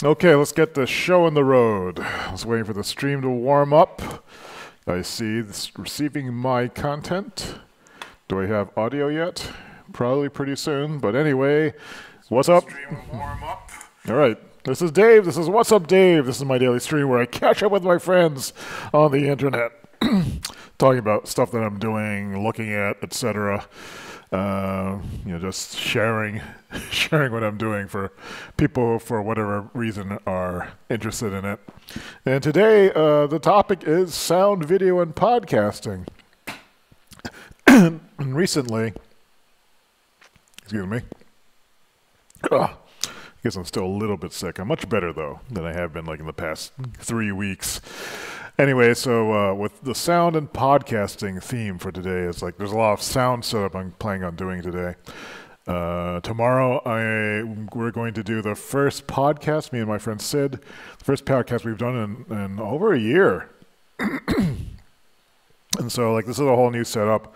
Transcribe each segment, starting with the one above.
Okay, let's get the show on the road. I was waiting for the stream to warm up. I see this receiving my content. Do I have audio yet? Probably pretty soon, but anyway, what's up? All right, this is Dave. This is What's Up Dave. This is my daily stream where I catch up with my friends on the internet, talking about stuff that I'm doing, looking at, etc. Just sharing what I'm doing for people who, for whatever reason, are interested in it. And today, the topic is sound, video, and podcasting. And recently, excuse me, I guess I'm still a little bit sick. I'm much better, though, than I have been like in the past 3 weeks. Anyway, so with the sound and podcasting theme for today, it's like there's a lot of sound setup I'm planning on doing today. Tomorrow, we're going to do the first podcast, me and my friend Sid, the first podcast we've done in over a year. And so, like, this is a whole new setup.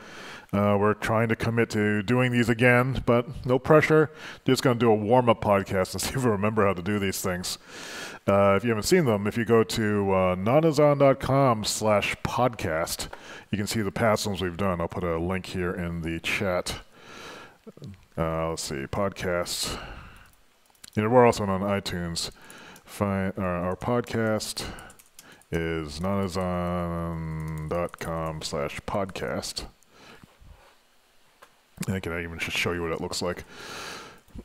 We're trying to commit to doing these again, but no pressure. Just going to do a warm-up podcast and see if we remember how to do these things. If you haven't seen them, if you go to JAN.24.2018/podcast, you can see the past ones we've done. I'll put a link here in the chat. Let's see, podcasts. We're also on iTunes. Our podcast is JAN.com/podcast. I can even just show you what it looks like.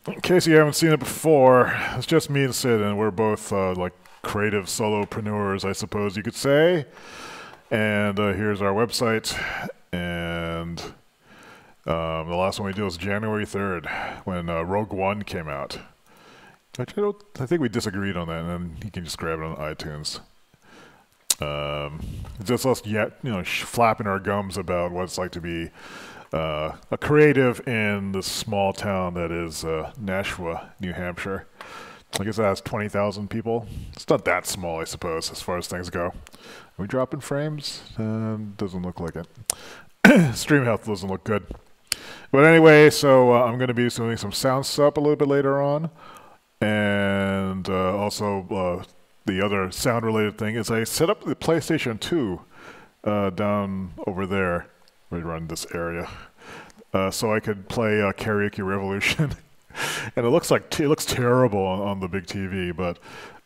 In case you haven't seen it before, it's just me and Sid, and we're both like creative solopreneurs, I suppose you could say. And here's our website. And the last one we did was January 3rd, when Rogue One came out. Actually, I think we disagreed on that, and then you can just grab it on iTunes. Just us flapping our gums about what it's like to be a creative in the small town that is Nashua, New Hampshire. I guess that has 20,000 people. It's not that small, I suppose, as far as things go. Are we dropping frames? Doesn't look like it. Stream health doesn't look good. But anyway, so I'm going to be doing some sound stuff a little bit later on. And also the other sound-related thing is I set up the PlayStation 2 down over there. Right around this area, so I could play Karaoke Revolution, and it looks terrible on the big TV, but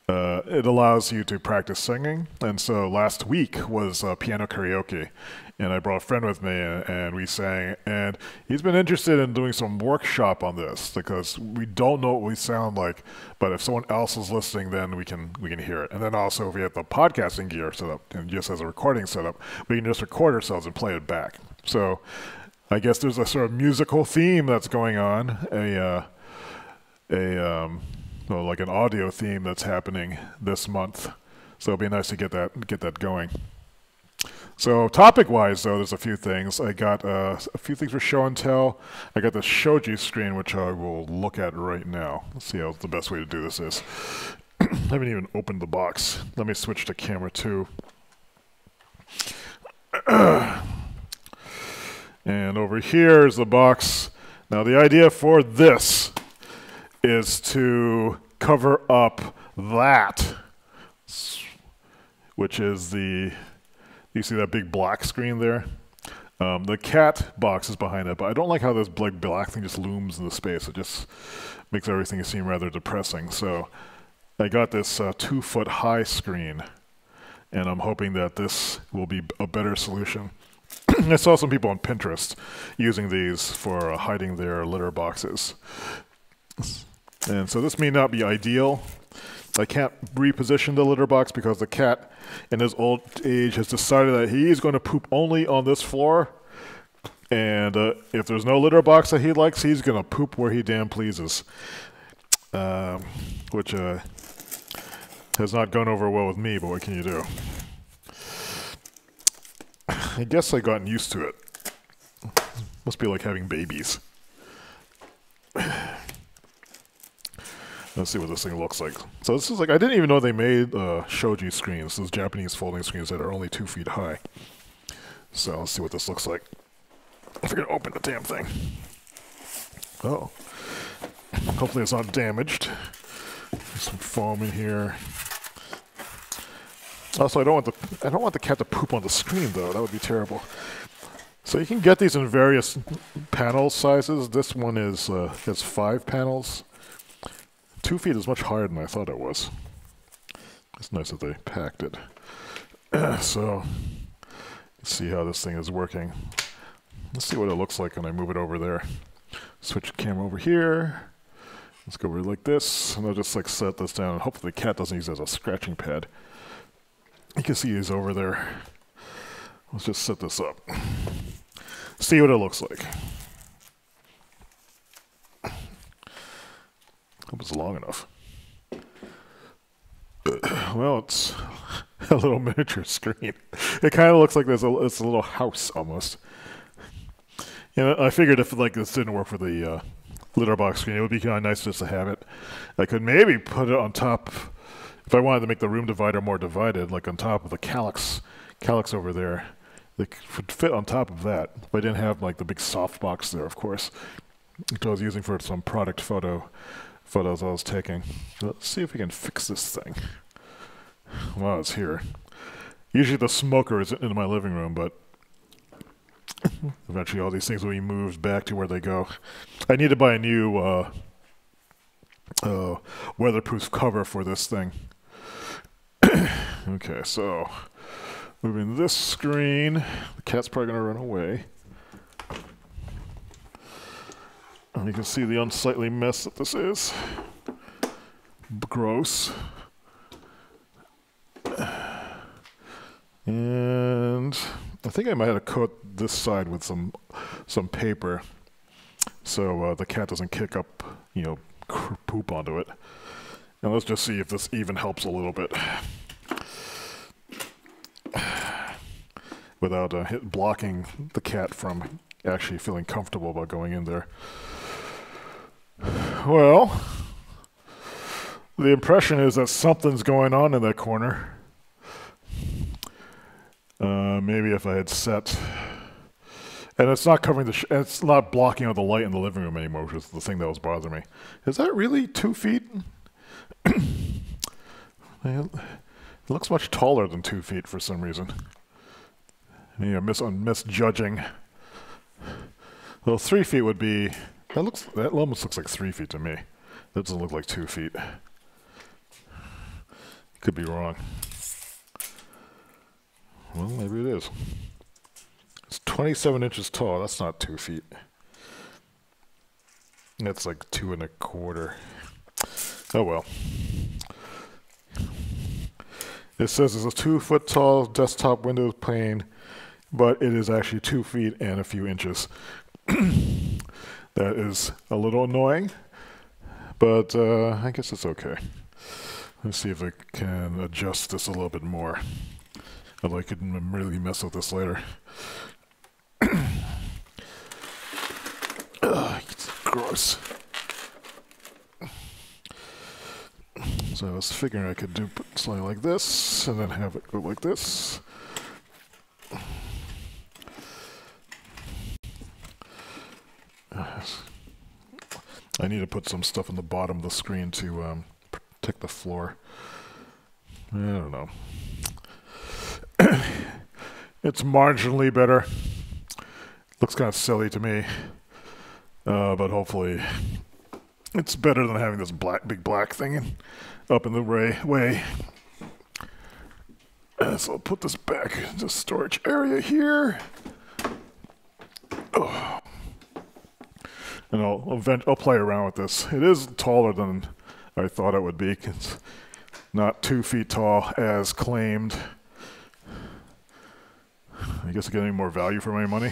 it allows you to practice singing. And so last week was piano karaoke, and I brought a friend with me, and we sang. And he's been interested in doing some workshop on this because we don't know what we sound like, but if someone else is listening, then we can hear it. And then also if we have the podcasting gear set up and just as a recording setup, we can just record ourselves and play it back. So I guess there's a sort of musical theme that's going on, like an audio theme that's happening this month. So it'll be nice to get that going. So topic-wise, though, there's a few things. I got a few things for show and tell. I got the shoji screen, which I will look at right now. Let's see how the best way to do this is. I haven't even opened the box. Let me switch to camera 2. And over here is the box. Now the idea for this is to cover up that, which is you see that big black screen there? The cat box is behind it, but I don't like how this black thing just looms in the space. It just makes everything seem rather depressing. So I got this 2-foot high screen, and I'm hoping that this will be a better solution. I saw some people on Pinterest using these for hiding their litter boxes. And so this may not be ideal. I can't reposition the litter box because the cat in his old age has decided that he's going to poop only on this floor. And if there's no litter box that he likes, he's going to poop where he damn pleases. Which has not gone over well with me, but what can you do? I guess I've gotten used to it. Must be like having babies. Let's see what this thing looks like. So this is like, I didn't even know they made shoji screens, those Japanese folding screens that are only 2 feet high. So let's see what this looks like. If we're gonna open the damn thing. Oh. Hopefully it's not damaged. There's some foam in here. Also, I don't want the cat to poop on the screen though. That would be terrible. So you can get these in various panel sizes. This one is has 5 panels. 2 feet is much higher than I thought it was. It's nice that they packed it. So let's see how this thing is working. Let's see what it looks like when I move it over there. Switch the camera over here. Let's go over like this, and I'll just like set this down. Hopefully the cat doesn't use it as a scratching pad. You can see he's over there. Let's just set this up. See what it looks like. Hope it's long enough. Well, it's a little miniature screen. It kind of looks like it's a little house almost. You know, I figured if like this didn't work for the litter box screen, it would be kind of nice just to have it. I could maybe put it on top, if I wanted to make the room divider more divided, like on top of the calyx over there. It would fit on top of that. If I didn't have like the big soft box there, of course, which I was using for some product photos I was taking. Let's see if we can fix this thing. Well, it's here. Usually the smoker is in my living room, but eventually all these things will be moved back to where they go. I need to buy a new weatherproof cover for this thing. Okay, so moving this screen. The cat's probably going to run away. And you can see the unsightly mess that this is. Gross. And I think I might have to coat this side with some paper so the cat doesn't kick up, you know, poop onto it. And let's just see if this even helps a little bit. Without blocking the cat from actually feeling comfortable about going in there. Well, the impression is that something's going on in that corner. Maybe if I had set, and it's not covering it's not blocking out the light in the living room anymore, which is the thing that was bothering me. Is that really 2 feet? It looks much taller than 2 feet for some reason. Yeah, I'm misjudging. Well, 3 feet would be. That almost looks like 3 feet to me. That doesn't look like 2 feet. Could be wrong. Well, maybe it is. It's 27 inches tall. That's not 2 feet. That's like 2 1/4. Oh well. It says it's a 2 foot tall desktop Windows pane, but it is actually 2 feet and a few inches. That is a little annoying, but I guess it's okay. Let's see if I can adjust this a little bit more. Although I could really mess with this later. It's gross. So I was figuring I could do something like this, and then have it go like this. I need to put some stuff on the bottom of the screen to protect the floor. I don't know. It's marginally better. Looks kind of silly to me, but hopefully it's better than having this big black thing up in the way. So I'll put this back in the storage area here. Oh. And I'll play around with this. It is taller than I thought it would be. It's not 2 feet tall as claimed. I guess I'm getting more value for my money.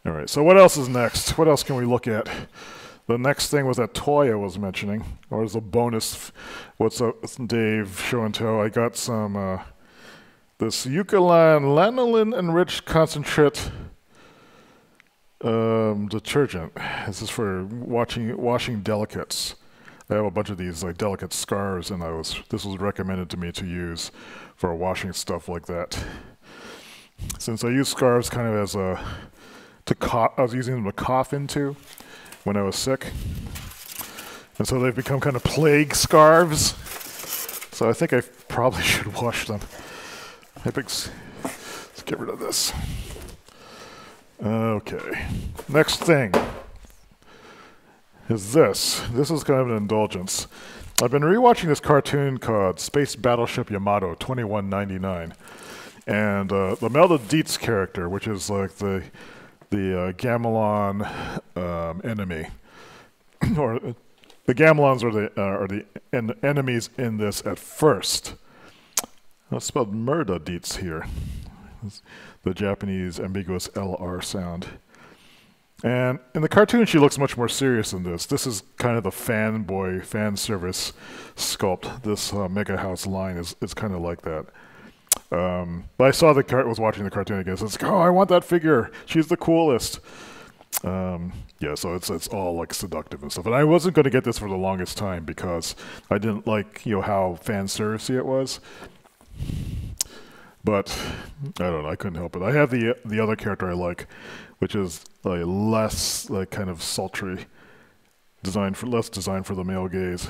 All right, so what else is next? What else can we look at? The next thing was that toy I was mentioning, or as a bonus. What's up, Dave Show and Tell? I got some this Eucalyptus lanolin enriched concentrate detergent. This is for washing delicates. I have a bunch of these like delicate scarves, and this was recommended to me to use for washing stuff like that. Since I use scarves kind of as I was using them to cough into when I was sick, and so they've become kind of plague scarves. So I think I probably should wash them. Let's get rid of this. Okay. Next thing is this. This is kind of an indulgence. I've been rewatching this cartoon called Space Battleship Yamato 2199. And the Melda Dietz character, which is like the Gamelon enemy, or the Gamelons are the enemies in this at first. That's spelled Melda Dietz here. It's the Japanese ambiguous LR sound. And in the cartoon, she looks much more serious than this. This is kind of the fanboy, fan service sculpt. This Mega House line is kind of like that. But I saw was watching the cartoon again, so it's like, oh, I want that figure. She's the coolest. Yeah, so it's all like seductive and stuff. And I wasn't going to get this for the longest time because I didn't like, how fan servicey it was. But I don't know, I couldn't help it. I have the other character I like, which is like less like kind of sultry, less designed for the male gaze.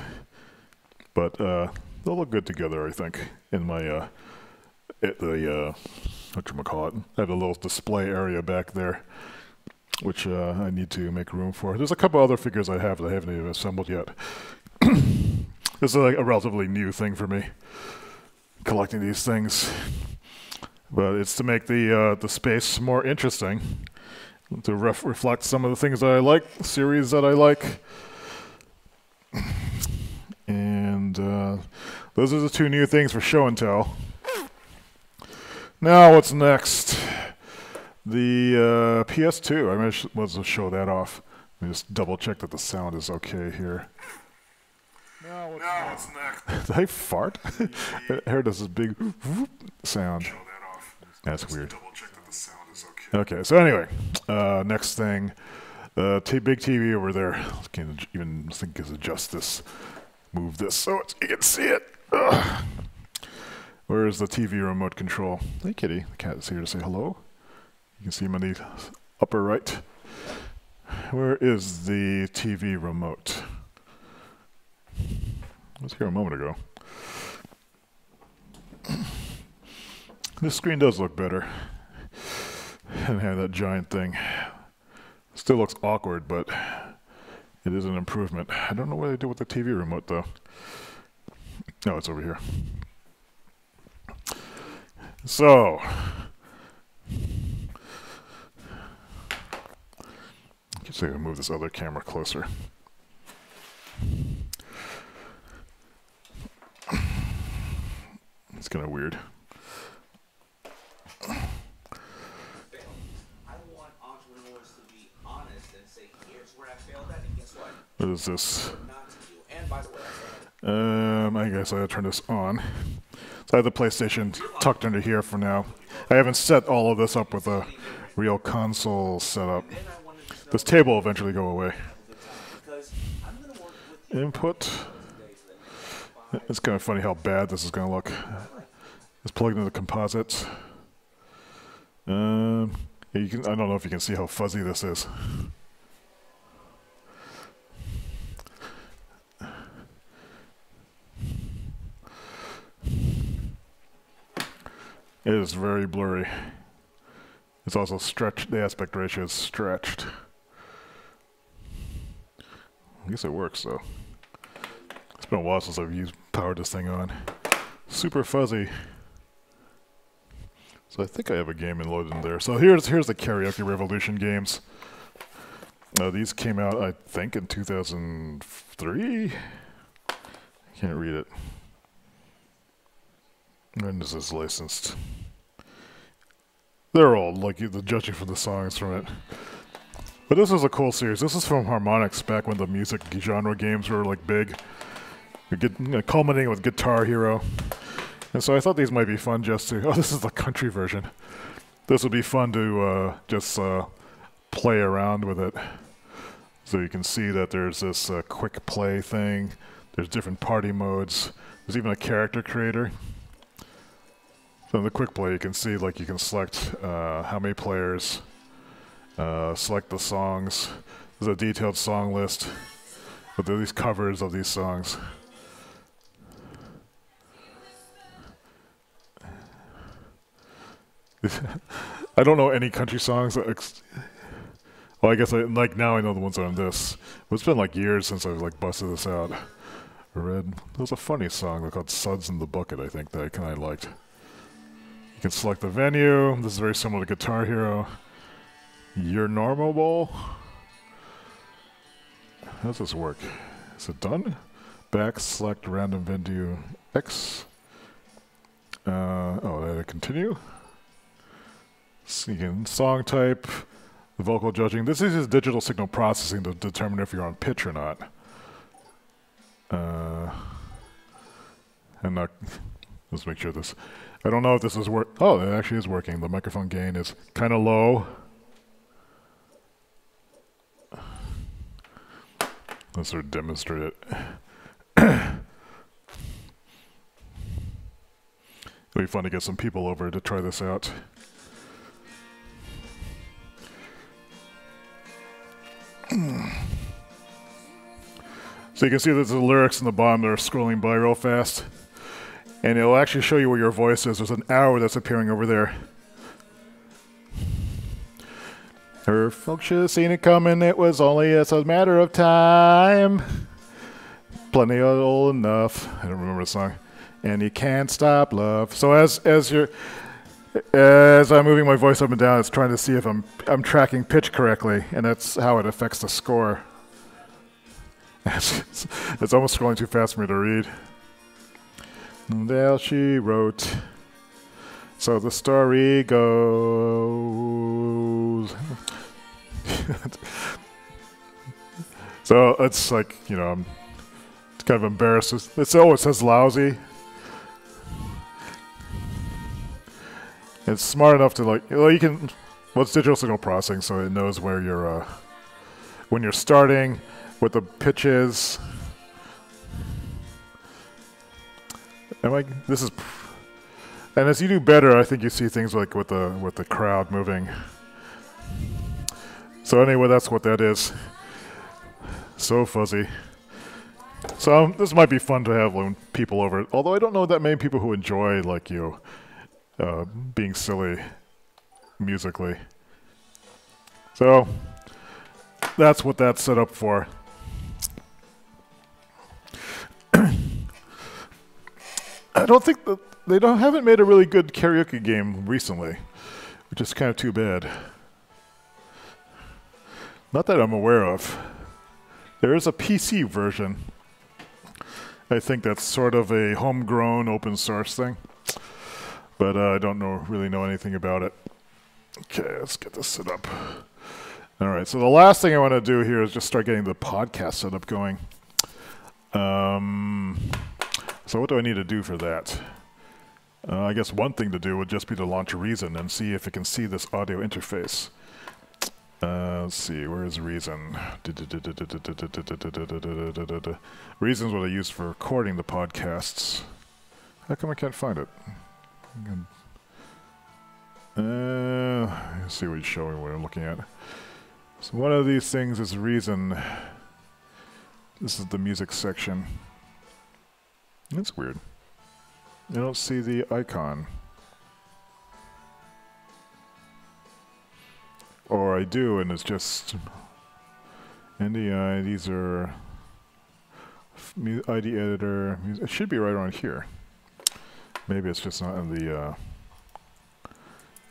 But they'll look good together, I think, in my whatchamacallit. I have a little display area back there, which I need to make room for. There's a couple other figures I have that I haven't even assembled yet. This is like a relatively new thing for me, collecting these things. But it's to make the space more interesting, to reflect some of the things that I like, series that I like. And those are the two new things for show and tell. Now, what's next? The PS2. I might as well show that off. Let me just double check that the sound is okay here. Now, what's next? Did I fart? I heard this big whoop sound. That's weird. Okay, so anyway, next thing, big TV over there. I can't even think of adjust this, move this so you can see it. Ugh. Where is the TV remote control? Hey, kitty. The cat is here to say hello. You can see him in the upper right. Where is the TV remote? I was here a moment ago. This screen does look better. And have that giant thing. Still looks awkward, but it is an improvement. I don't know what they do with the TV remote, though. No, it's over here. So, I guess I can move this other camera closer. It's kind of weird. What is this? I guess I gotta turn this on. So I have the PlayStation tucked under here for now. I haven't set all of this up with a real console setup. This table will eventually go away. Input. It's kind of funny how bad this is going to look. It's plugged into the composites. I don't know if you can see how fuzzy this is. It is very blurry. It's also stretched. The aspect ratio is stretched. I guess it works though. It's been a while since I've powered this thing on. Super fuzzy. So I think I have a game loaded in there. So here's the Karaoke Revolution games. These came out, I think, in 2003. I can't read it. When is this licensed? They're all like the judging from the songs from it. But this is a cool series. This is from Harmonix back when the music genre games were like big. Culminating with Guitar Hero. And so I thought these might be fun just to... Oh, this is the country version. This would be fun to just play around with it. So you can see that there's this quick play thing. There's different party modes. There's even a character creator. So in the quick play, you can see like you can select how many players, select the songs. There's a detailed song list with these covers of these songs. I don't know any country songs. Well, I guess like now I know the ones on this. But it's been like years since I've like busted this out. Red. There was a funny song called "Suds in the Bucket," I think, that I kind of liked. You can select the venue. This is very similar to Guitar Hero. Your normal bowl. How does this work? Is it done? Back, select random venue X. Oh, did I continue? So you can song type, the vocal judging. This is just digital signal processing to determine if you're on pitch or not. And let's make sure this. I don't know if this is work. Oh, it actually is working. The microphone gain is kind of low. Let's sort of demonstrate it. It'll be fun to get some people over to try this out. So you can see there's the lyrics in the bottom that are scrolling by real fast. And it'll actually show you where your voice is. There's an arrow that's appearing over there. Her folks should have seen it coming. It was only a matter of time. Plenty old enough. I don't remember the song. And you can't stop love. So as I'm moving my voice up and down, it's trying to see if I'm tracking pitch correctly, and that's how it affects the score. It's almost scrolling too fast for me to read. And there she wrote. So the story goes. So it's like, you know, I'm kind of embarrassed. It says lousy. It's smart enough to like, well, you can, well, it's digital signal processing, so it knows where you're, when you're starting, what the pitch is. And like, this is, and as you do better, I think you see things like with the crowd moving. So anyway, that's what that is. So fuzzy. So this might be fun to have when people over, although I don't know that many people who enjoy, like, you being silly musically. So that's what that's set up for. I don't think that haven't made a really good karaoke game recently, which is kind of too bad. Not that I'm aware of. There is a PC version. I think that's sort of a homegrown open source thing. But I don't really know anything about it. Okay, let's get this set up. All right, so the last thing I want to do here is just start getting the podcast set up going. So what do I need to do for that? I guess one thing to do would just be to launch Reason and see if it can see this audio interface. Let's see, where is Reason? Reason is what I use for recording the podcasts. How come I can't find it? Let's see what he's showing, what I'm looking at. So one of these things is Reason. This is the music section. That's weird. I don't see the icon. Or I do, and it's just NDI. These are ID editor. It should be right around here. Maybe it's just not in the.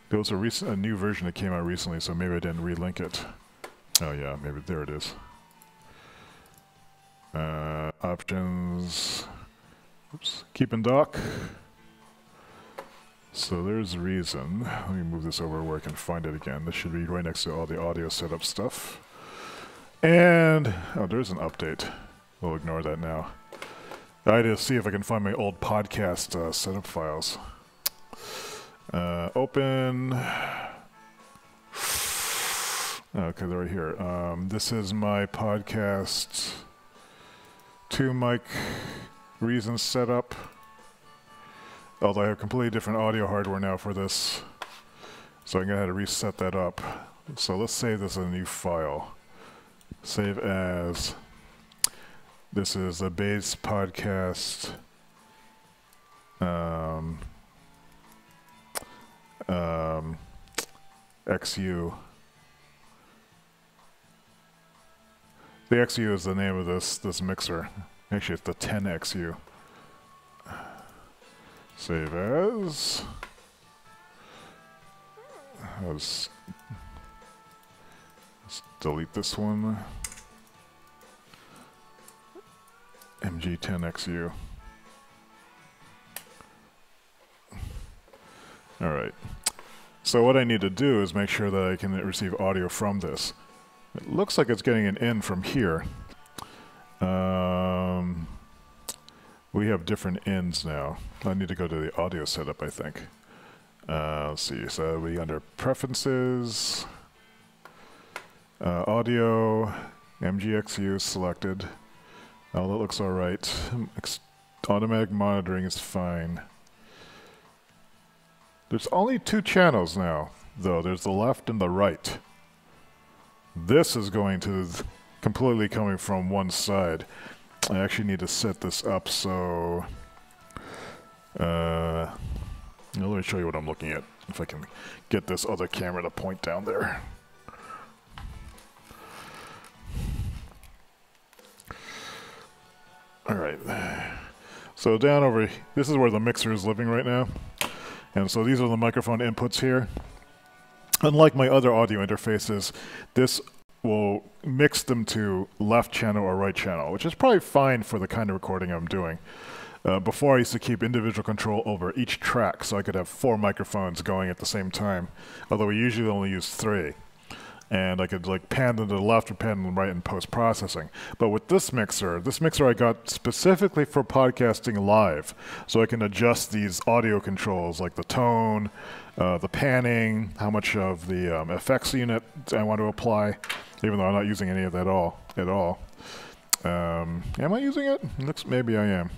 There was a new version that came out recently, so maybe I didn't relink it. Oh yeah, maybe there it is. Options. Oops. Keep in dock. So there's Reason. Let me move this over where I can find it again. This should be right next to all the audio setup stuff. And, oh, there's an update. We'll ignore that now. I need to see if I can find my old podcast setup files. Open. Okay, they're right here. This is my podcast 2 mic Reason setup. Although I have completely different audio hardware now for this. So I'm going to have to reset that up. So let's save this as a new file. Save as. This is a base podcast. XU. The XU is the name of this mixer. Actually, it's the 10XU. Save as. Let's delete this one. MG10XU. All right. So what I need to do is make sure that I can receive audio from this. It looks like it's getting an in from here. We have different ins now. I need to go to the audio setup, I think. Let's see, so we under preferences, audio, MGXU selected. Oh, that looks all right. Automatic monitoring is fine. There's only 2 channels now, though. There's the left and the right. This is going to completely coming from one side. I actually need to set this up so... let me show you what I'm looking at, if I can get this other camera to point down there. Alright, so down over, this is where the mixer is living right now. And so these are the microphone inputs here. Unlike my other audio interfaces, this will mix them to left channel or right channel, which is probably fine for the kind of recording I'm doing. Before I used to keep individual control over each track, so I could have 4 microphones going at the same time, although we usually only use 3. And I could like pan them to the left or pan them right in post-processing. But with this mixer I got specifically for podcasting live, so I can adjust these audio controls like the tone, the panning, how much of the effects unit I want to apply, even though I'm not using any of that at all. Am I using it? Looks, maybe I am.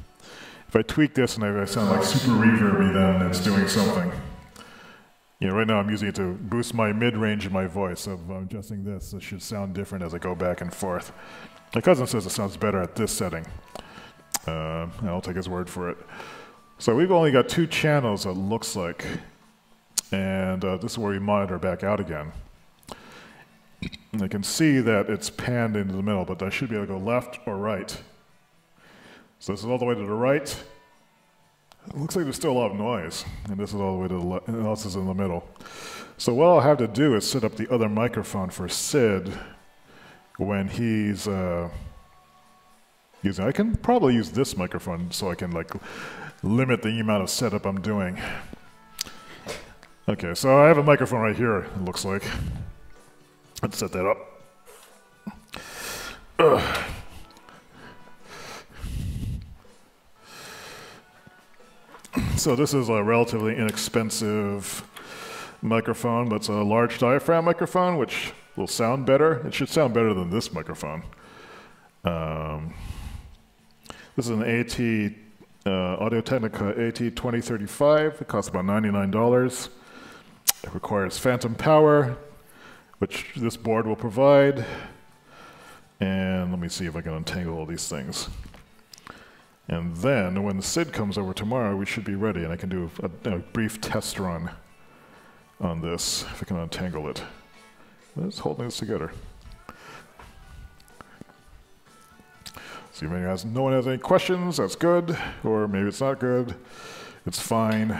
If I tweak this and I sound like super reverby, then it's doing something. You know, right now I'm using it to boost my mid-range in my voice, so if I'm adjusting this, it should sound different as I go back and forth. My cousin says it sounds better at this setting. I'll take his word for it. So we've only got 2 channels, it looks like. And this is where we monitor back out again. And I can see that it's panned into the middle, but I should be able to go left or right. So this is all the way to the right. It looks like there's still a lot of noise, and this is all the way to the left, and else is in the middle. So what I'll have to do is set up the other microphone for Sid when he's using. I can probably use this microphone so I can like limit the amount of setup I'm doing. Okay, so I have a microphone right here, it looks like. Let's set that up. So this is a relatively inexpensive microphone, but it's a large diaphragm microphone, which will sound better. It should sound better than this microphone. This is an AT, Audio-Technica AT2035. It costs about $99. It requires phantom power, which this board will provide. And let me see if I can untangle all these things. And then, when Sid comes over tomorrow, we should be ready, and I can do a brief test run on this, if I can untangle it. Let's hold this together. See if no one has any questions, that's good. Or maybe it's not good, it's fine.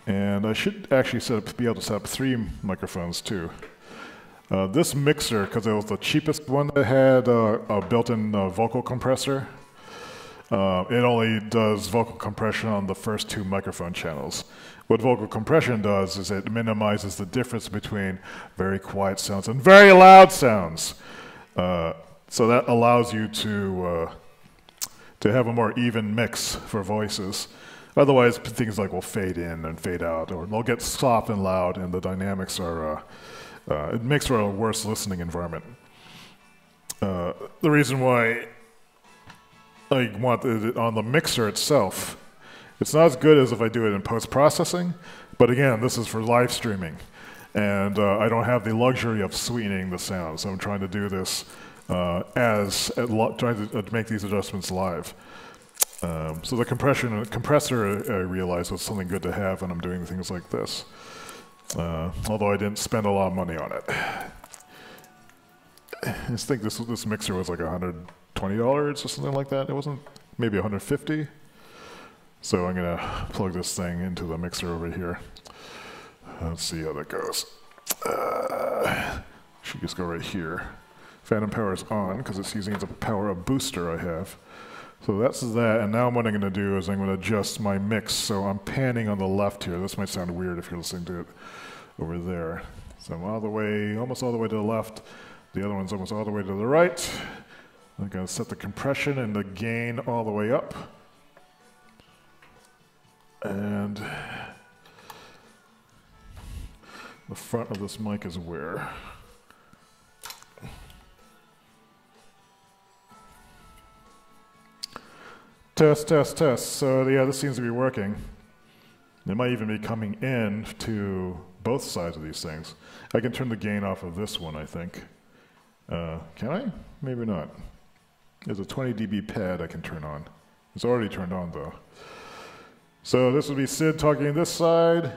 And I should actually be able to set up 3 microphones too. This mixer, because it was the cheapest one that had a built-in vocal compressor, it only does vocal compression on the first 2 microphone channels. What vocal compression does is it minimizes the difference between very quiet sounds and very loud sounds. So that allows you to have a more even mix for voices. Otherwise, things like will fade in and fade out, or they'll get soft and loud, and the dynamics are... it makes for a worse listening environment. The reason why I want it on the mixer itself, it's not as good as if I do it in post-processing, but again, this is for live streaming, and I don't have the luxury of sweetening the sound, so I'm trying to do this trying to make these adjustments live. So the compressor, I realized, was something good to have when I'm doing things like this. Although I didn't spend a lot of money on it. I just think this mixer was like $120 or something like that. It wasn't, maybe $150. So I'm gonna plug this thing into the mixer over here. Let's see how that goes. Should just go right here. Phantom power is on because it's using the power up booster I have. So that's that, and now what I'm going to do is I'm going to adjust my mix. So I'm panning on the left here. This might sound weird if you're listening to it over there. So I'm all the way, almost all the way to the left. The other one's almost all the way to the right. I'm going to set the compression and the gain all the way up. And the front of this mic is where? Test, test, test. So yeah, this seems to be working. It might even be coming in to both sides of these things. I can turn the gain off of this one, I think. Can I? Maybe not. There's a 20 dB pad I can turn on. It's already turned on though. So this would be Sid talking this side,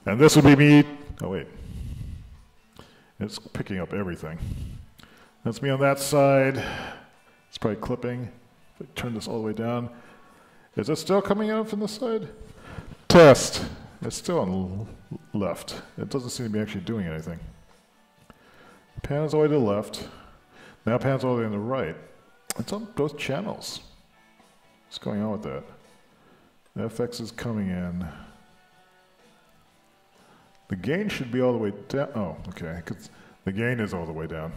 and this would be me. Oh wait. It's picking up everything. That's me on that side. It's probably clipping. Turn this all the way down. Is it still coming out from this side? Test. It's still on left. It doesn't seem to be actually doing anything. Pans all the way to the left. Now pans all the way on the right. It's on both channels. What's going on with that? The FX is coming in. The gain should be all the way down. Oh, okay. 'Cause the gain is all the way down.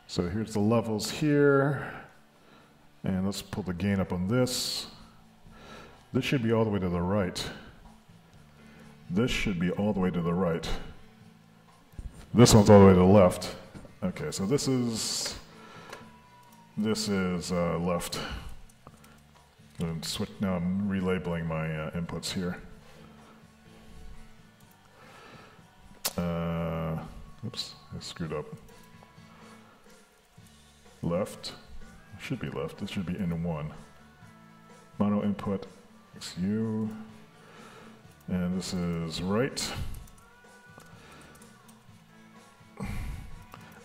So here's the levels here. And let's pull the gain up on this. This should be all the way to the right. This should be all the way to the right. This one's all the way to the left. Okay, so this is left. And switch, now I'm relabeling my inputs here. Oops, I screwed up. Left. Should be left. This should be in one. Mono input XU. And this is right.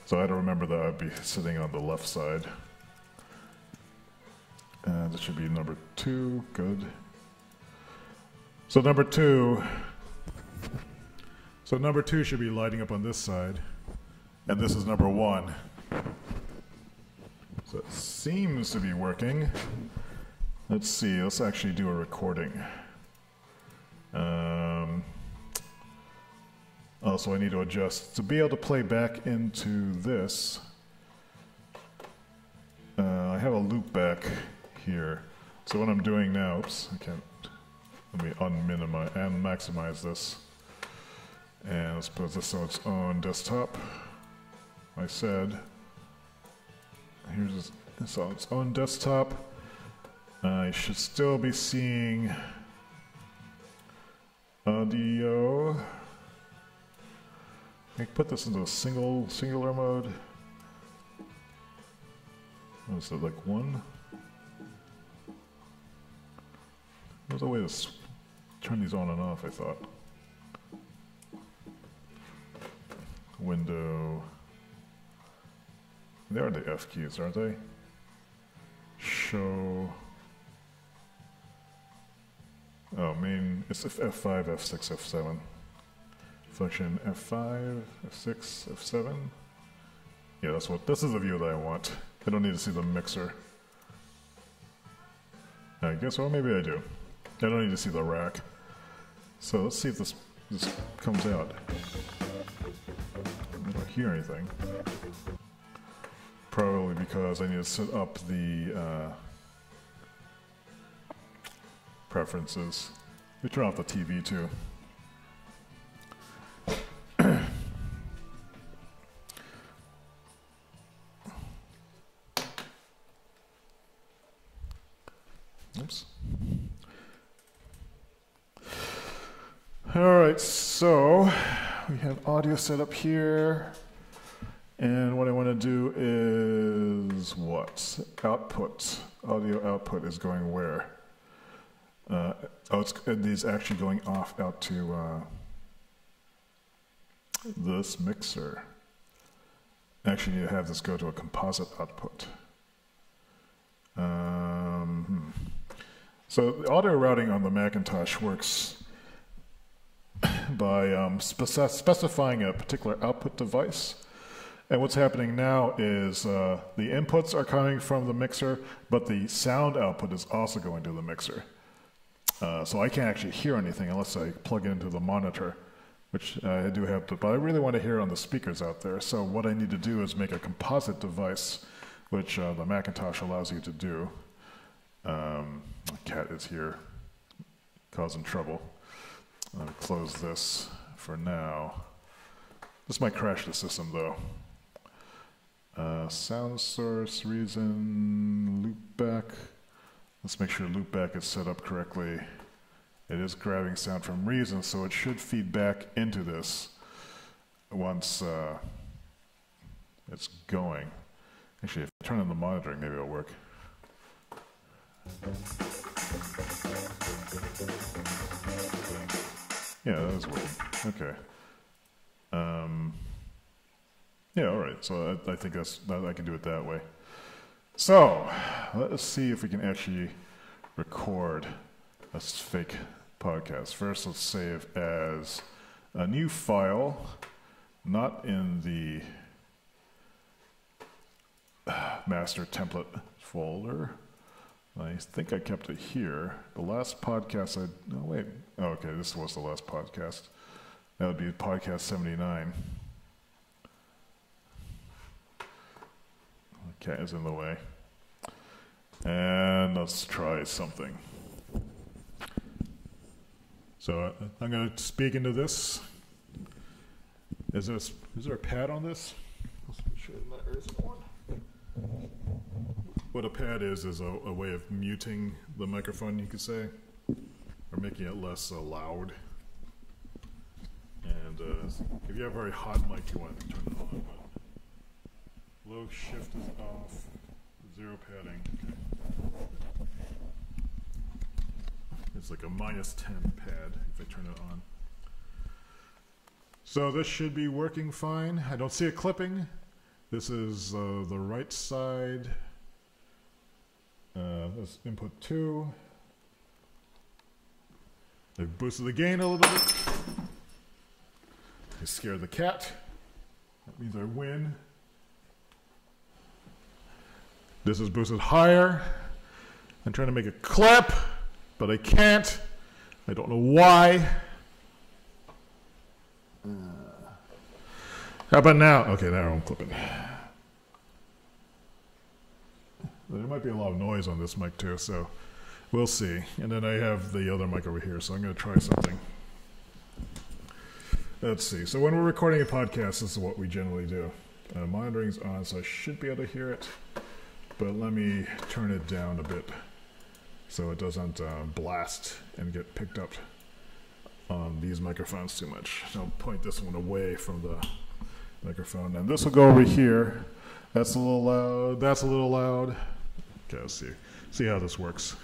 So I had to remember that I'd be sitting on the left side. And this should be number 2. Good. So number 2. So number 2 should be lighting up on this side. And this is number 1. So it seems to be working. Let's see, let's actually do a recording. Also, I need to adjust to be able to play back into this. I have a loop back here. So what I'm doing now, oops, I can't, let me unminimize and maximize this. And let's put this on its own desktop. I said, here's it's on its own desktop. I should still be seeing audio. I can put this into a singular mode. What is it, like 1? There's a way to turn these on and off, I thought. Window. They are the F keys, aren't they? Show. Oh, main, it's F5, F6, F7. Function F5, F6, F7. Yeah, this is the view that I want. I don't need to see the mixer. I guess, well, maybe I do. I don't need to see the rack. So let's see if this comes out. I don't hear anything. Probably because I need to set up the preferences. We turn off the TV too. Oops. All right, so we have audio set up here. And what I want to do is what? Output. Audio output is going where? It is actually going off out to this mixer. Actually, you have this go to a composite output. So the audio routing on the Macintosh works by specifying a particular output device. And what's happening now is the inputs are coming from the mixer, but the sound output is also going to the mixer. So I can't actually hear anything unless I plug it into the monitor, which I do have to, but I really want to hear on the speakers out there. So what I need to do is make a composite device, which the Macintosh allows you to do. My cat is here causing trouble. I'll close this for now. This might crash the system though. Sound source, reason, loopback. Let's make sure loopback is set up correctly. It is grabbing sound from reason, so it should feed back into this once it's going. Actually, if I turn on the monitoring, maybe it'll work. Yeah, that is working. Okay. Yeah, all right. So I think I can do it that way. So let's see if we can actually record a fake podcast. First, let's save as a new file, not in the master template folder. I think I kept it here. The last podcast no wait. Oh, okay, this was the last podcast. That would be podcast 79. Cat is in the way. And let's try something. So I'm going to speak into this. Is there a pad on this? Let's make sure there isn't one. What a pad is a way of muting the microphone, you could say, or making it less loud. And if you have a very hot mic, you want to turn it on. But low shift is off, zero padding. Okay. It's like a -10 pad if I turn it on. So this should be working fine. I don't see it clipping. This is the right side. That's input 2. They've boosted the gain a little bit. I scared the cat. That means I win. This is boosted higher. I'm trying to make it clip, but I can't. I don't know why. How about now? Okay, now I'm clipping. There might be a lot of noise on this mic too, so we'll see. And then I have the other mic over here, so I'm going to try something. Let's see. So when we're recording a podcast, this is what we generally do. Monitoring's on, so I should be able to hear it. But let me turn it down a bit so it doesn't blast and get picked up on these microphones too much. I'll point this one away from the microphone. And this will go over here. That's a little loud. That's a little loud. Okay, let's see how this works.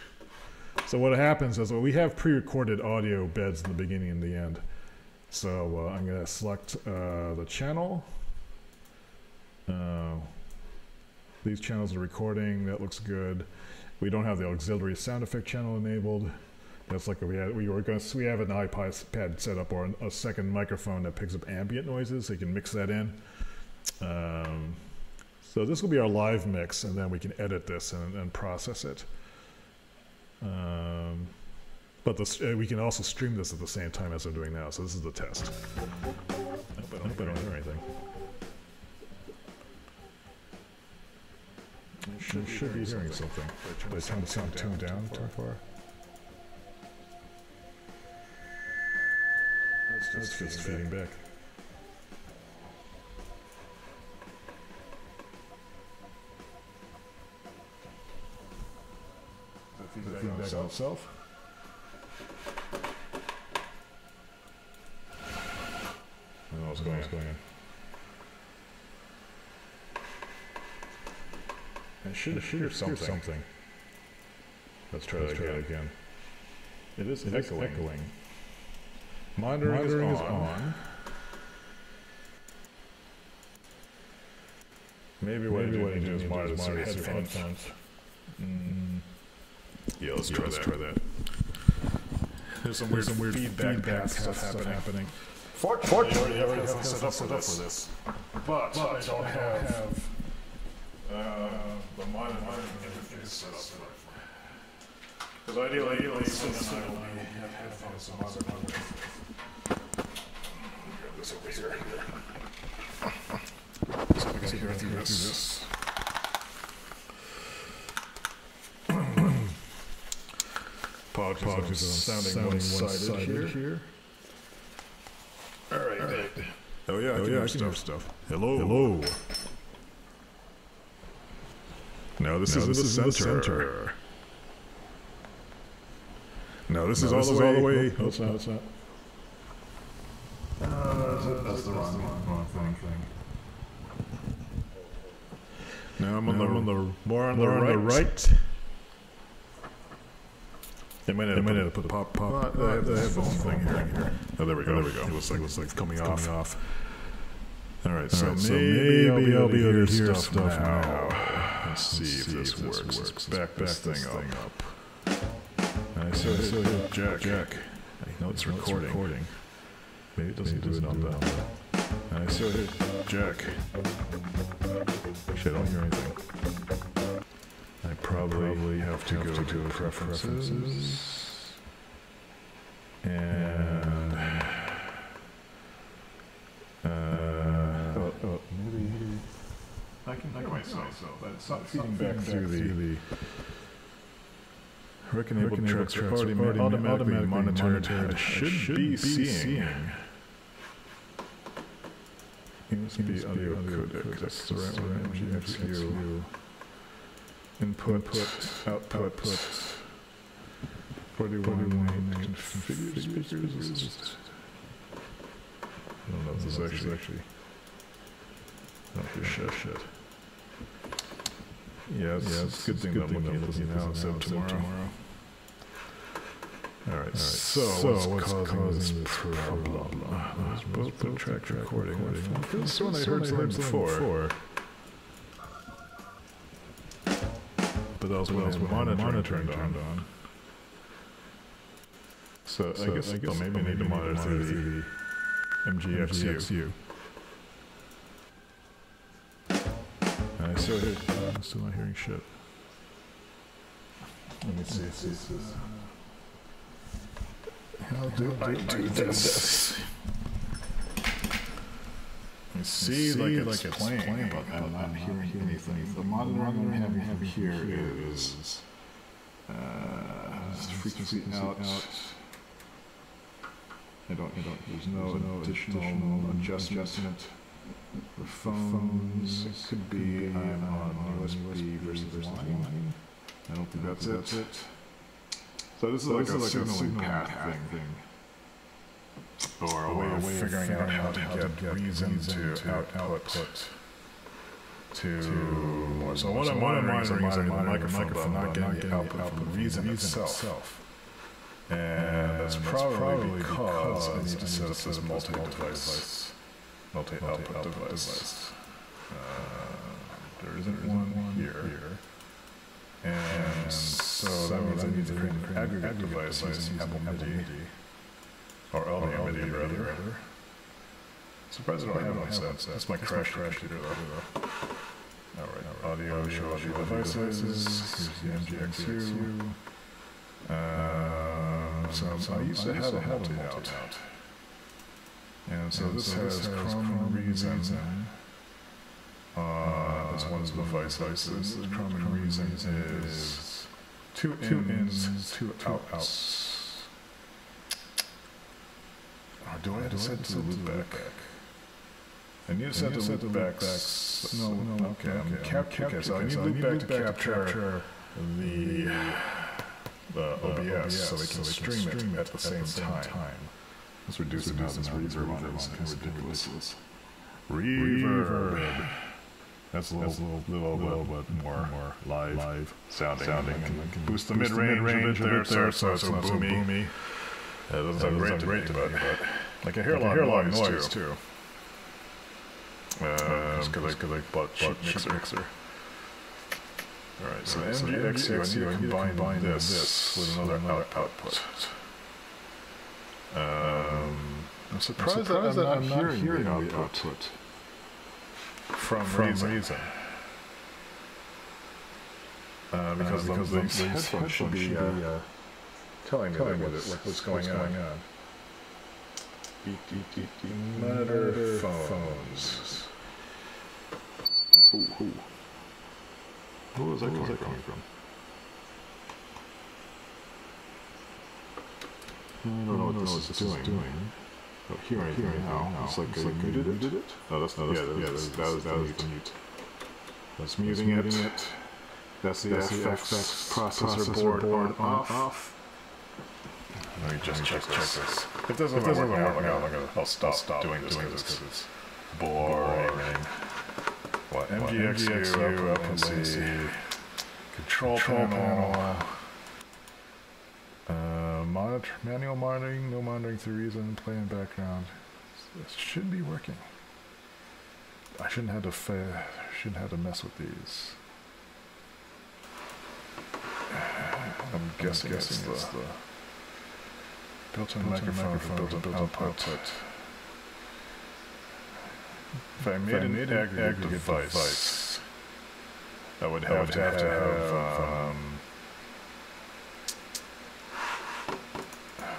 So what happens is we have pre-recorded audio beds in the beginning and the end. So I'm going to select the channel. These channels are recording. That looks good. We don't have the auxiliary sound effect channel enabled. That's like we have an iPad set up or a second microphone that picks up ambient noises, so you can mix that in. So this will be our live mix, and then we can edit this and process it. But we can also stream this at the same time as I'm doing now, so this is the test. I hope I don't hear anything. Should be hearing something. Did I turn the sound tuned down too far? It's just feeding back. Feedback on itself. I don't know what's going on. I should hear something. Let's try that again. It is echoing. Monitoring is on. Maybe what I need to do is monitor through headphones. Yeah, let's try that. There's some weird feedback stuff happening. Fortunately, I already have set up for this. But I don't have the monitoring interface set up. Because ideally, Cindy and I will have headphones on. Grab this over here. So I can hear through this. Apologies, sounding one-sided here. All right. Oh yeah, I can hear stuff. Hello. No, this is the center. No, this is all the way. Oh, it's not. That's the wrong thing. Now I'm on the more on the right. They might have to put the pop. The headphone thing here. Oh, there we go. It looks like it's coming off. All right, so maybe I'll be able to hear stuff now. Let's see if this works. Let's back this thing up. I still hear Jack. I know it's recording. Maybe it doesn't do it on that. I still hear Jack. Actually, I don't hear anything. I probably have to go to preferences. And maybe I can hear myself. That's not feeding back through the Rec-enabled tracks are already automatically monitored. I should be seeing. It must be audio codec. That's the right one. MGXU. Input, output. 41 configure speakers. I don't know if this is actually. I don't hear shit. Yeah, it's a good thing that I'm looking at this now instead of tomorrow. Alright, so what's causing this problem? Both the track recording. This one I heard something before. But that was when the monitor turned on. So I guess maybe I need to monitor through the MGXU. I'm still not hearing shit. Let me see. How do I do this? You see, like it's playing, but I'm not hearing anything. The monitor I have here is frequency out. There's no additional adjustment. For phones, it could be on USB versus line. I don't think that's it. So this is like a signal path thing. Or a way of figuring out how to get reason to output to more. So what I'm monitoring is the microphone, but I'm not getting the output from the reason itself. And that's probably because I need to set up this multi-output device. There isn't one here. And so that means I need to create an aggregate device using Apple MIDI. Or LDM MIDI, rather. Surprised I don't have one set. That's my crash computer, though. Alright, audio devices. Here's the MGXU. So I used to have a multi-out. And so this has Chrome Reason. This one's devices. Chrome and Reason is 2 ins, 2 outs. Or do I have to set to the loopback? I need to set the loopback. No, okay. So I need loopback to capture the OBS so we can stream it at the same time. Let's reduce the reverb on it. It's kind of ridiculous. Reverb. That's a little bit more live sounding. I can boost the mid-range a bit there, so it's not so boomy. It doesn't sound great to me, but like I hear a lot of noise too. Just because I bought cheap mixer. Alright, so MGXU, I need to combine this with another output. I'm surprised that I'm not hearing the output from Reason. Because these headphones should be telling me what's going on. Monitor phones. Ooh. Who was that coming from? I don't know what this is doing. Oh, here now. It's like you muted it? No, that's not. That was the mute. That's muting it. That's the FX processor board on off. Let me just check this. If this doesn't work, I'll stop doing this because it's boring. What? MGXU, OpenC, control panel, manual monitoring, no monitoring through Reason, play in background. This should be working. I shouldn't have to mess with these. I'm guessing it's the built-in microphone for built-in output. If I made an aggregate device, I would have to have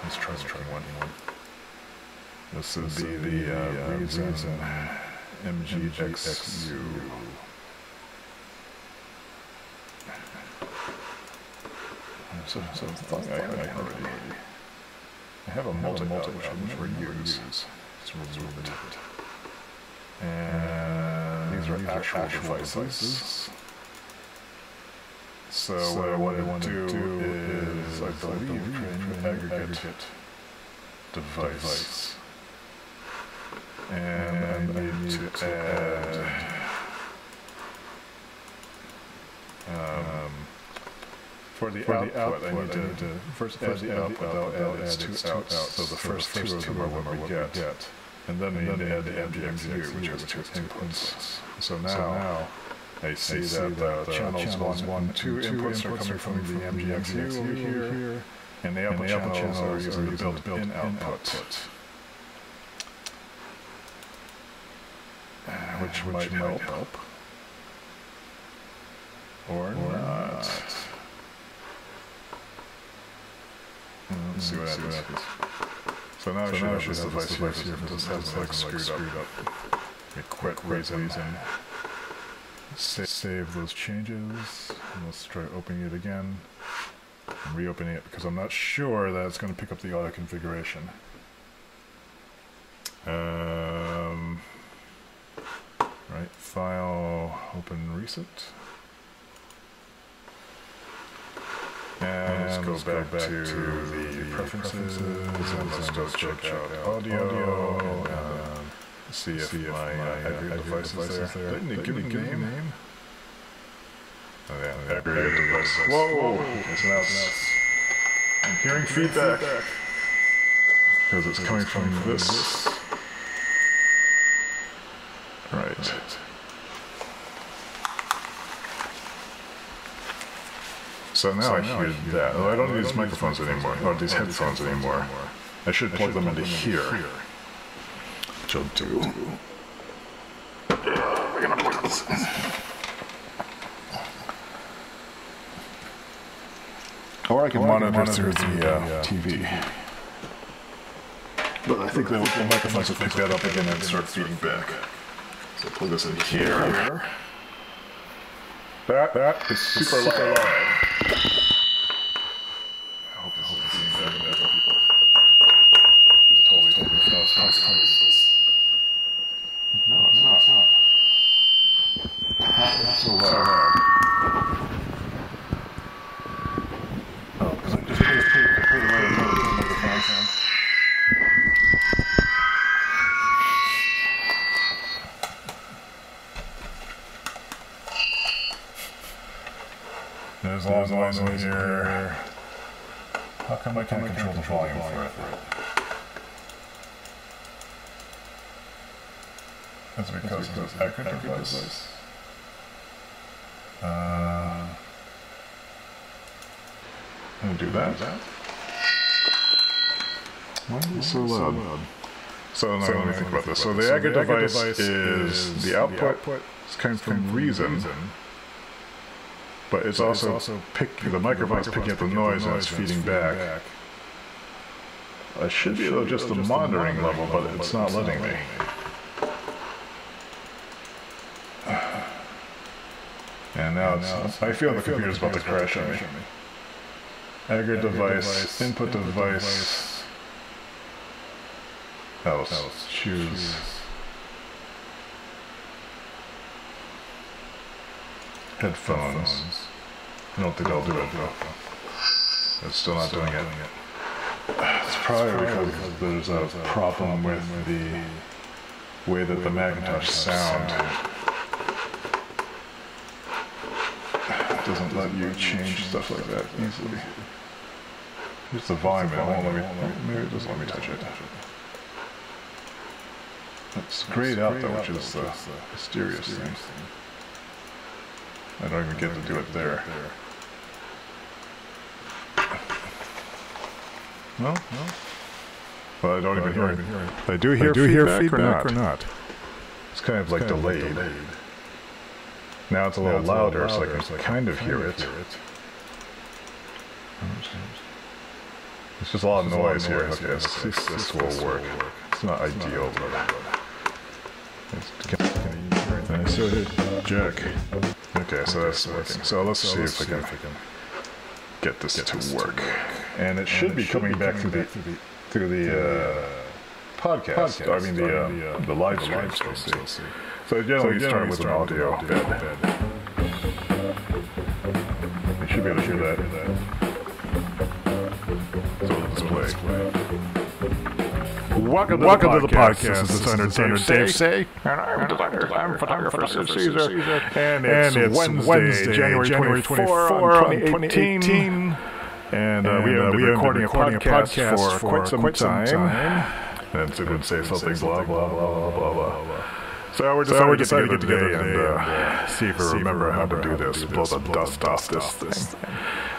let's try one. This is the Reason MGXU. So I have a multi-out which we use. Let's remove it. And these are actual devices. So what I want to do is, I believe, create an aggregate device. And I need to add for the output, I need to first add the output, I'll add its two outs. So the first two are what we get. And then we need to add the MGXU, which has two inputs. So now I see that channels 1 and 2 inputs are coming from the MGXU over here, and the output channels are using the built-in output, which might help. Or not. Let's see what happens. So now I should have this device here, because this has like screwed up. We quit Reason. Save those changes. And let's try opening it again. And reopening it, because I'm not sure that it's going to pick up the auto configuration. Right, file, open, reset. And let's go back to the preferences, and let's go check out audio, and see if my aggregate device is there. Didn't give it a name? Oh yeah, aggregate device. Whoa! I'm hearing feedback. Because it's coming from this. Right. So now I hear that. Oh, I don't need these microphones anymore, or these headphones anymore. I should plug them into here. Which I'll do. Yeah, we're gonna plug this in. Or I can monitor through the TV. But I think the microphones will pick that up again and start feeding back. So plug this in here. That is super loud. I hope this isn't feedback in there, people. Just totally no, it's not. Not so loud. Oh, because I just put it right in the microphone. noise in here. How come I can't control the volume for it? That's because of this echo device. I'm gonna do that. Why is it so loud? So now let me think about this. So the echo device is the output. It's coming from Reason, but it's also the microphone's picking up the noise and it's feeding back. I should be able to adjust the monitoring level, but it's not letting me. And now I feel the computer's about to crash on me. Echo device, input device. Else, choose. Headphones. I don't think I'll do it though. It's still not doing it. It's probably because there's a problem with the way that the Macintosh sound doesn't let you change stuff like that easily. Here's the volume, it won't let me, maybe it doesn't let me touch it. It's grayed out though, which is the mysterious thing. I don't even get to do it there. No? Well, I don't even hear it. I do hear feedback or not? It's kind of like delayed. Now it's a little louder, so I can kind of hear it. It's just a lot of noise here. Okay, this will work. It's not ideal, but so jack. Okay, so that's working. So let's see if I can get this to work. And it should be coming back through the podcast. I mean the live stream. So generally you start with an audio bed. You should be able to hear that. So the display. Welcome to the podcast. This is designer Dave Say. And I'm photographer Caesar. And it's Wednesday, January 24, 2018. And we have been recording a podcast for quite some time. And so would say something blah, blah, blah, blah, blah. So we decided to get together and see if we remember how to do this, blow the dust off this thing.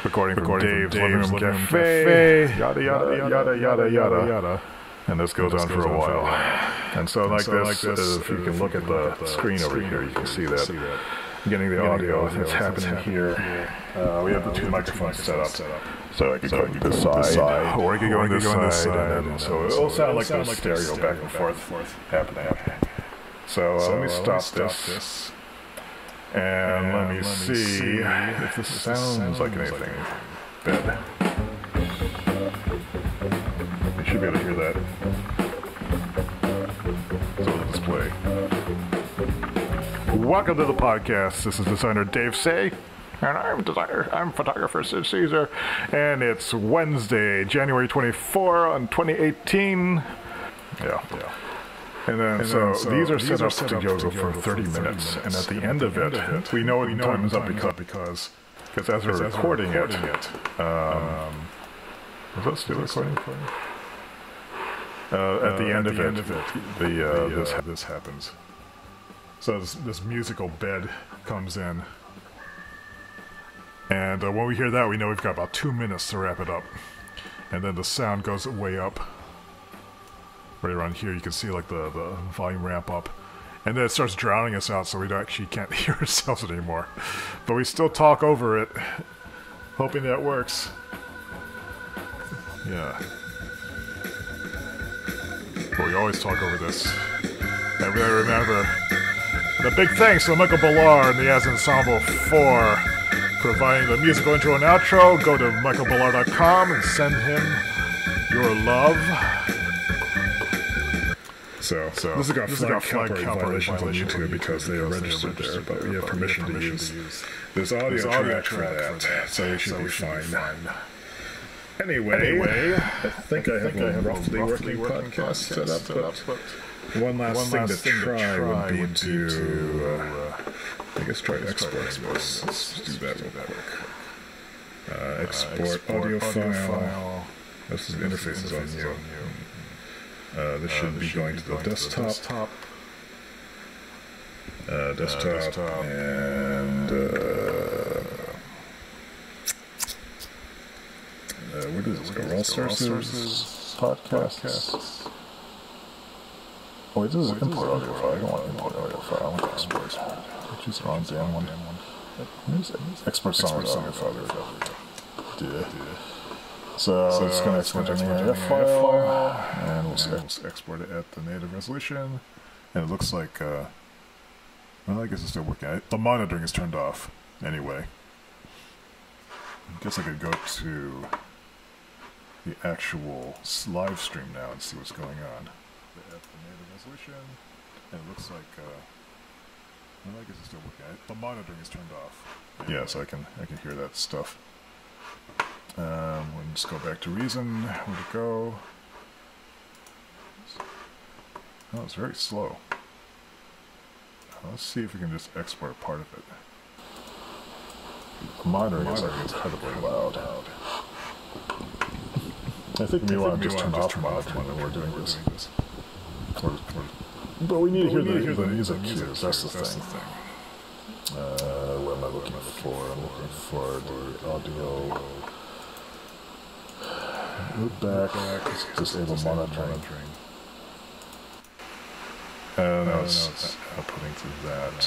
Recording from Dave's Living Room Cafe, yada, yada, yada, yada. And this goes on for a while. And so like this, if you can look at the screen over here, you can see that. Getting the audio, it's happening here. We have the two microphones set up. So I could go on this side, or I could go on this side. So it'll sound like there's stereo back and forth happening. So let me stop this. And let me see if this sounds like anything. Bed. You should be able to hear that. So the display. Welcome to the podcast. This is designer Dave Say. And I'm photographer Caesar. And it's Wednesday, January 24, 2018. Yeah. And then, so these are set up to go for 30 minutes. And at the end of it, we know when time is up because as we're recording it, is that still recording? At the end of it, this happens. So this musical bed comes in. And when we hear that, we know we've got about 2 minutes to wrap it up. And then the sound goes way up. Right around here, you can see like the volume ramp up. And then it starts drowning us out, so we actually can't hear ourselves anymore. But we still talk over it, hoping that works. Yeah. But we always talk over this. And I remember the big thanks to Michael Ballard and the As Ensemble for providing the musical intro and outro. Go to michaelballard.com and send him your love. So this has got flag violations on YouTube because they are registered there, but we have permission to use this audio track for that, so we should be fine. Anyway, I think I have a roughly working podcast set up, but one last thing to try would be to, I guess, try export. Let's do that real quick. Export audio file. This is interface is on you. This should be going to the desktop. Desktop and where does this go? All sources, podcasts. Oh, wait, this is import audio file. I don't want import audio file. I want export. Choose the wrong damn one. Export sound audio file. Yeah. So it's going to export an AIF file, and we'll export it at the native resolution. And it looks like, well, I guess it's still working. The monitoring is turned off anyway. I guess I could go to the actual live stream now and see what's going on. At the native resolution, and it looks like, well, I guess it's still working. The monitoring is turned off. Yeah, so I can hear that stuff. We'll just go back to Reason. Where'd it go? Oh, it's very slow. Let's see if we can just export a part of it. The monitoring is like incredibly loud. I think we want to just turn off monitoring when we're doing this. But we need to hear the music cues. That's the thing. What am I looking for? I'm looking for the audio. Loop back. Disable monitoring. Now it's outputting through that.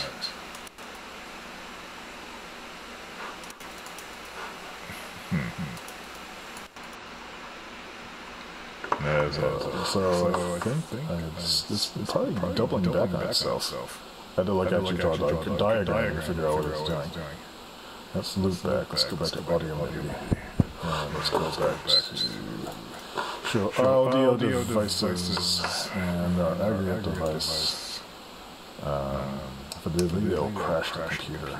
So I think it's probably doubling back on itself. I had to actually draw a diagram to figure out what it's doing. Let's loop back. Let's go back to audio mode. Let's go back to show audio devices and our aggregate device. For the video, crash the computer.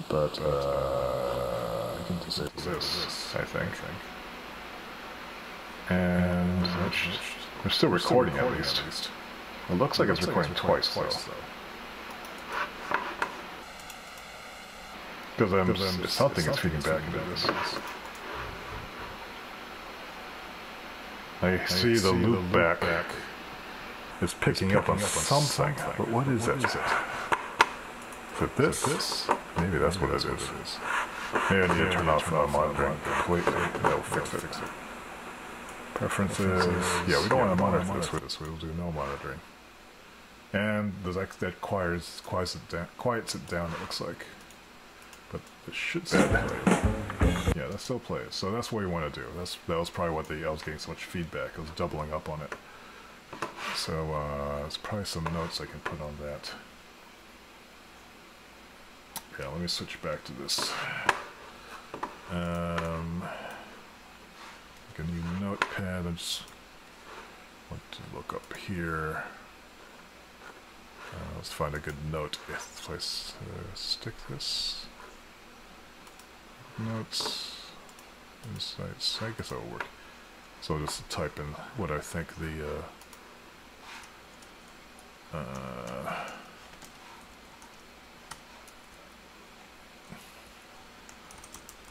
But I can disable this, I think. And we're still recording at least. It looks like it's recording twice though. Because something is feeding back into this. I see the loop back is picking up on something, but what is it? Is it this? Maybe that's what it is. Maybe I need to turn off monitoring completely. That will fix it. Preferences. Yeah, we don't want to monitor this with us. We'll do no monitoring. And that quiets it down, it looks like. But it should still play. Yeah, that still plays. So that's what we want to do. That was probably what I was getting so much feedback. I was doubling up on it. So there's probably some notes I can put on that. Yeah, let me switch back to this. Like a new notepad. I just want to look up here. Let's find a good note place to stick this. Notes, insights. I guess that'll work. So I'll just type in what I think the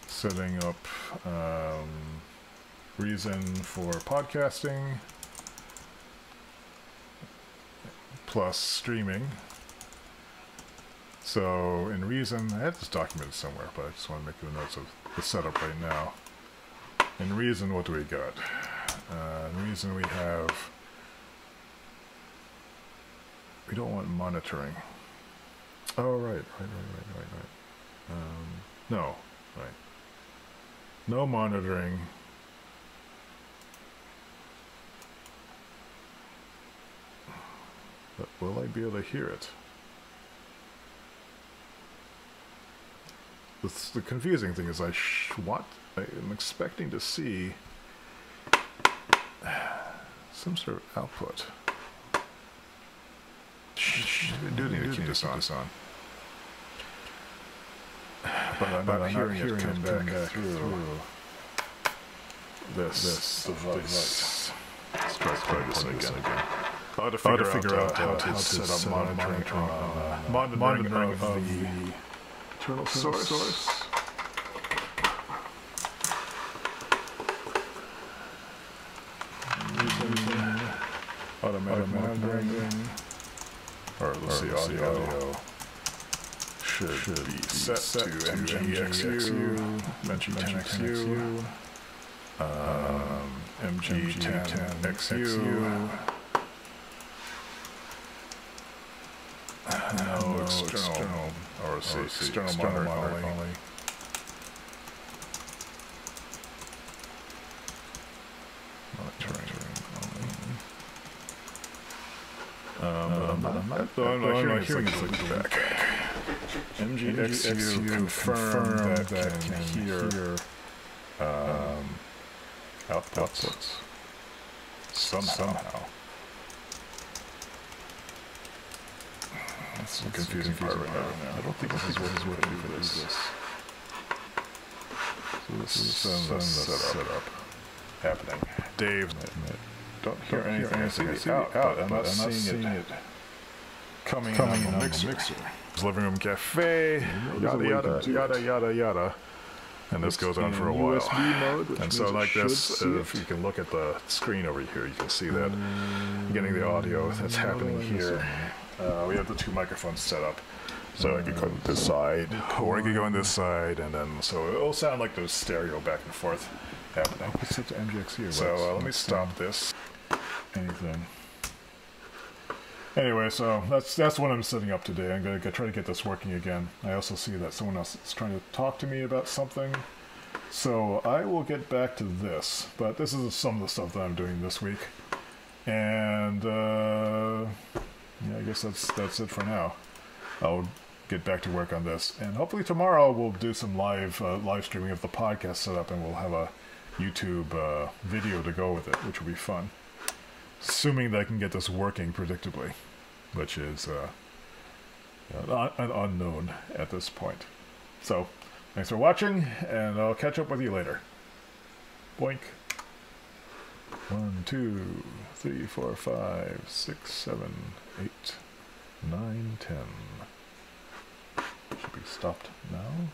setting up Reason for podcasting plus streaming. So in Reason, I had this documented somewhere, but I just want to make the notes of the setup right now. In Reason, what do we got? In Reason we don't want monitoring. Oh, right. No, right. No monitoring. But will I be able to hear it? The confusing thing is I'm expecting to see some sort of output. I do need to keep this on. But I'm not hearing it come back through this device. Let's try this again. I'll have to figure out how to set up monitoring of the internal source. the audio should be set to MGXU, MG10XU, MG10XU. No external, or external monitoring only. I'm not hearing it's like feedback. MGXU confirm that can hear outputs somehow. That's a confusing part right now. I don't think this is what is working for this. So this is the setup happening. Dave, don't hear anything. I see the out. I'm not seeing it coming on the mixer. Living room cafe, yada. And this goes on for a while. And so like this, if you can look at the screen over here, you can see that getting the audio that's happening here. We have the two microphones set up. So I could go on this side, or I could go on this side, and then, so it'll sound like there's stereo back and forth happening. It's such MGX here. So let me stop this. Anything. Anyway, so that's what I'm setting up today. I'm going to try to get this working again. I also see that someone else is trying to talk to me about something. So I will get back to this. But this is some of the stuff that I'm doing this week. And yeah, I guess that's it for now. I'll get back to work on this. And hopefully tomorrow we'll do some live streaming of the podcast setup, and we'll have a YouTube video to go with it, which will be fun. Assuming that I can get this working predictably, which is an unknown at this point. So, thanks for watching, and I'll catch up with you later. Boink. 1, 2, 3, 4, 5, 6, 7, 8, 9, 10. Should be stopped now.